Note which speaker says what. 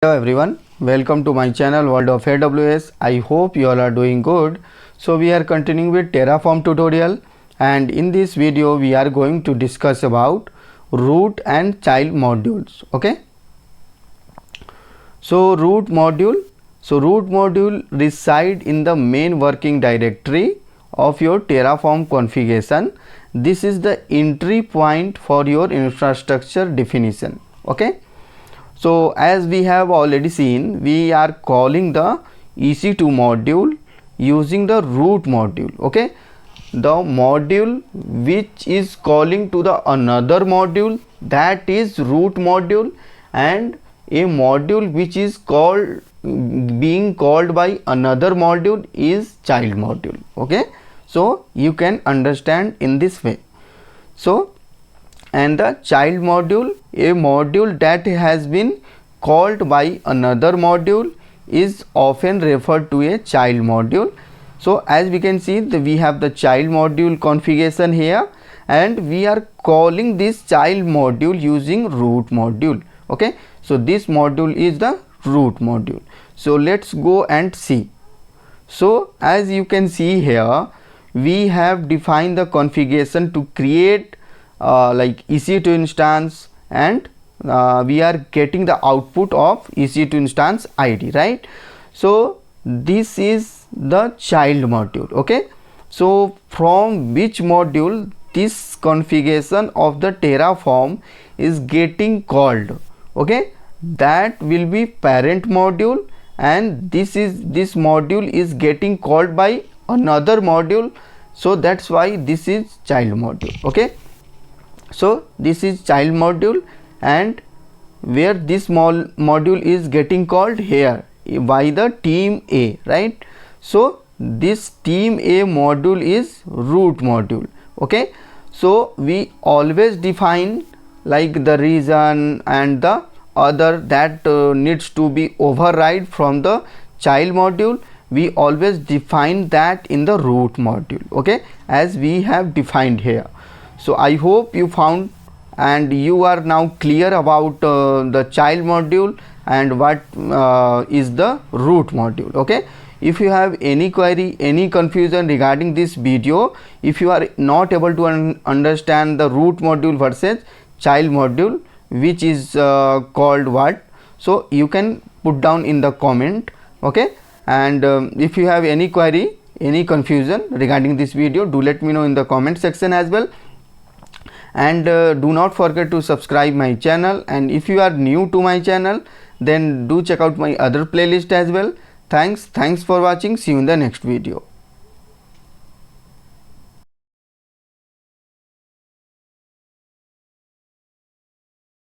Speaker 1: Hello everyone, welcome to my channel World of AWS. I hope you all are doing good. So we are continuing with Terraform tutorial, and in this video we are going to discuss about root and child modules. Okay, so root module reside in the main working directory of your Terraform configuration. This is the entry point for your infrastructure definition. Okay, so as we have already seen, we are calling the EC2 module using the root module. Okay, the module which is calling to the another module, that is root module, and a module which is being called by another module is child module. Okay, so you can understand in this way. So and the child module, a module that has been called by another module, is often referred to a child module. So as we can see, we have the child module configuration here, and we are calling this child module using root module. Okay, so this module is the root module. So let's go and see. So as you can see here, we have defined the configuration to create like EC2 instance, and we are getting the output of EC2 instance ID, right? So this is the child module. Okay, so from which module this configuration of the Terraform is getting called? Okay, that will be parent module, and this module is getting called by another module, so that's why this is child module. Okay, so this is child module, and where this small module is getting called here by the team A, right? So this team A module is root module. Okay, so we always define like the region and the other that needs to be override from the child module. We always define that in the root module. Okay, as we have defined here. So I hope you found and you are now clear about the child module and what is the root module. Okay, if you have any query, any confusion regarding this video, if you are not able to understand the root module versus child module, which is called what, so you can put down in the comment. Okay, and if you have any query, any confusion regarding this video, do let me know in the comment section as well. And do not forget to subscribe my channel, and if you are new to my channel, then do check out my other playlist as well. Thanks for watching. See you in the next video.